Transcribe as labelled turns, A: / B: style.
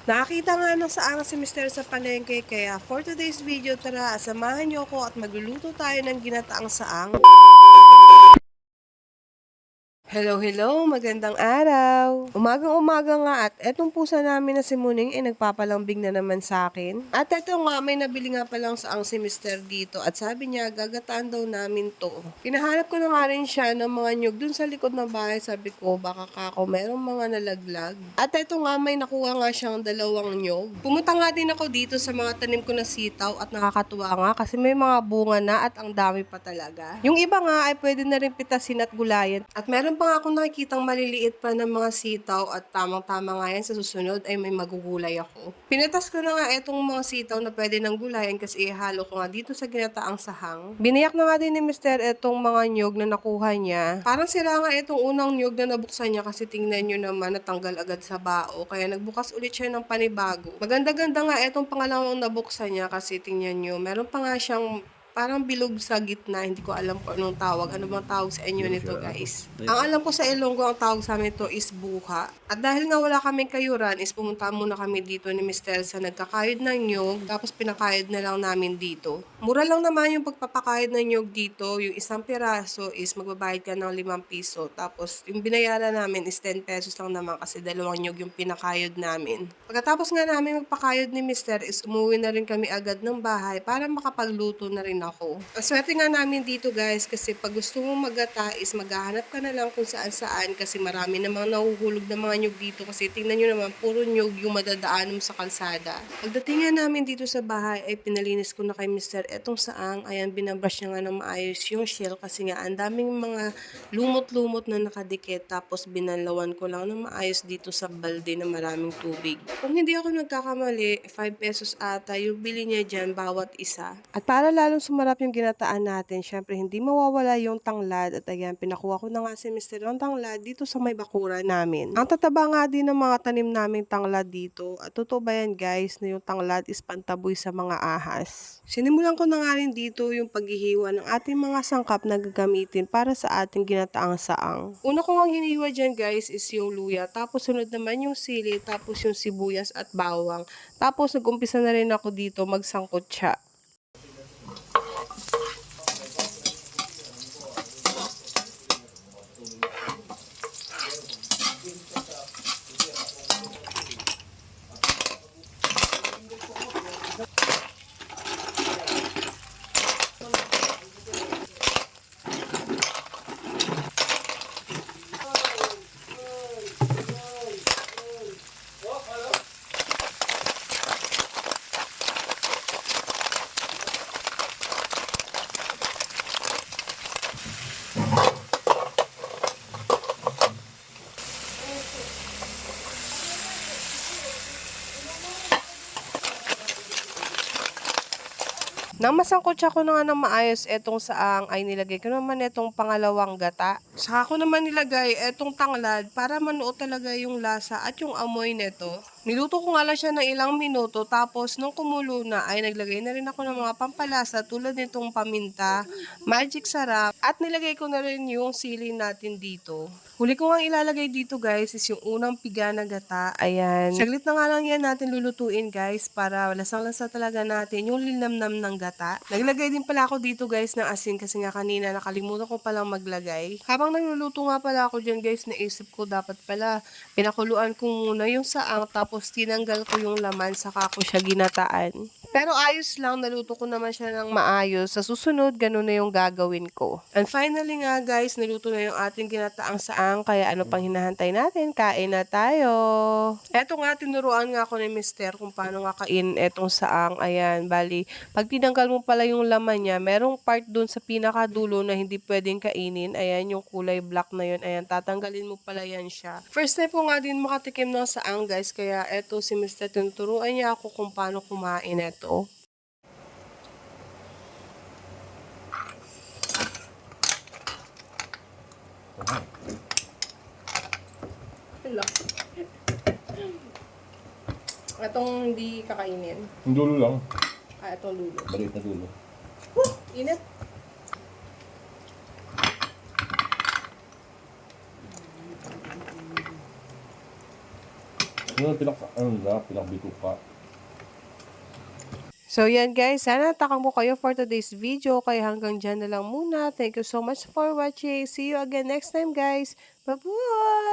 A: Nakakita nga ng saang si Mister sa palengke kaya for today's video tara samahan niyo ako at magluluto tayo ng ginataang saang. Hello, magandang araw. Umagang-umaga nga at etong pusa namin na si Muning ay nagpapalambing na naman sa akin. At eto nga, may nabili nga palang saang si Mister dito at sabi niya gagataan daw namin to. Pinahanap ko na nga rin siya ng mga nyug dun sa likod ng bahay. Sabi ko baka kako merong mga nalaglag. At eto nga, may nakuha nga siyang dalawang nyug. Pumunta nga din ako dito sa mga tanim ko na sitaw at nakakatuwa nga kasi may mga bunga na at ang dami pa talaga. Yung iba nga ay pwede na rin pitasin at gulayan. At meron pa nga akong nakikitang maliliit pa ng mga sitaw at tamang-tama nga yan sa susunod ay may magugulay ako. Pinatas ko na nga etong mga sitaw na pwede ng gulayan kasi ihalo ko nga dito sa ginataang sahang. Biniyak na nga din ni Mister etong mga nyog na nakuha niya. Parang sira nga etong unang nyog na nabuksan niya kasi tingnan nyo naman natanggal agad sa bao. Kaya nagbukas ulit siya ng panibago. Maganda-ganda nga etong pangalawang nabuksan niya kasi tingnan nyo. Meron pa nga siyang parang bilog sa gitna, hindi ko alam kung anong tawag. Ano bang tawag sa inyo nito, guys? Ang alam ko sa Ilonggo, ang tawag sa amin ito is buha. At dahil nga wala kaming kayuran, is pumunta muna kami dito ni Mister sa nagkakayod ng nyog, tapos pinakayod na lang namin dito. Mura lang naman yung pagpapakayod ng nyog dito. Yung isang piraso is magbabayad ka ng 5 piso. Tapos yung binayaran namin is 10 pesos lang naman kasi dalawang nyog yung pinakayod namin. Pagkatapos nga namin magpakayod ni Mister is umuwi na rin kami agad ng bahay para makapagluto na rin ako. Ang swerte nga namin dito guys kasi pag gusto mong magata is maghahanap ka na lang kung saan saan kasi marami namang nahuhulog na mga nyug dito kasi tingnan nyo naman puro nyug yung madadaanan mo sa kalsada. Pagdating nga namin dito sa bahay ay pinalinis ko na kay Mister etong saang. Ayan, binabrush niya nga na maayos yung shell kasi nga ang daming mga lumot-lumot na nakadikit tapos binalawan ko lang na maayos dito sa balde na maraming tubig. Kung hindi ako nagkakamali, 5 pesos ata yung bili niya dyan bawat isa. At para lalong sumarap yung ginataan natin, syempre hindi mawawala yung tanglad. At ayan, pinakuha ko na nga si Mister ng tanglad dito sa may bakura namin. Ang tataba nga din ng mga tanim naming tanglad dito. At totoo ba yan guys na yung tanglad is pantaboy sa mga ahas. Sinimulan ko na nga rin dito yung paghihiwa ng ating mga sangkap na gagamitin para sa ating ginataang saang. Una ko nga hiniwa dyan guys is yung luya. Tapos sunod naman yung sili, tapos yung sibuyas at bawang. Tapos nag-umpisa na rin ako dito magsangkot siya. Nang masangkot siya ko na nga ng maayos etong saang ay nilagay ko naman etong pangalawang gata. Saka ko naman nilagay etong tanglad para manuot talaga yung lasa at yung amoy neto. Niluto ko nga lang siya ng ilang minuto tapos nung kumulo na ay naglagay na rin ako ng mga pampalasa tulad nitong paminta, magic sarap at nilagay ko na rin yung sili natin dito. Huli ko nga ilalagay dito guys is yung unang piga na gata. Ayan. Saglit na nga lang yan natin lulutuin guys para lasang-lasa talaga natin yung linamnam ng gata. Naglagay din pala ako dito guys ng asin kasi nga kanina nakalimutan ko palang maglagay. Habang nagluluto nga pala ako dyan guys naisip ko dapat pala pinakuluan ko muna yung saang tapos tinanggal ko yung laman saka ko siya ginataan. Pero ayos lang, naluto ko naman siya ng maayos. Sa susunod, ganun na yung gagawin ko. And finally nga guys, naluto na yung ating ginataang saang. Kaya ano pang hinahantay natin? Kain na tayo! Eto nga, tinuruan nga ako ni Mister kung paano nga kain etong saang. Ayan, bali, pag tinanggal mo pala yung laman niya, merong part dun sa pinakadulo na hindi pwedeng kainin. Ayan, yung kulay black na yun. Ayan, tatanggalin mo pala yan siya. First time ko nga din makatikim ng saang guys. Kaya eto si Mister tinuturuan niya ako kung paano kumain eto. Hello. Itong hindi kakainin.
B: Yung dulo lang.
A: Itong lulo.
B: Maliit na dulo.
A: Init.
B: Yun, pinakbituka.
A: So yan guys, sana takang mo kayo for today's video. Kaya hanggang dyan na lang muna. Thank you so much for watching. See you again next time guys. Bye-bye!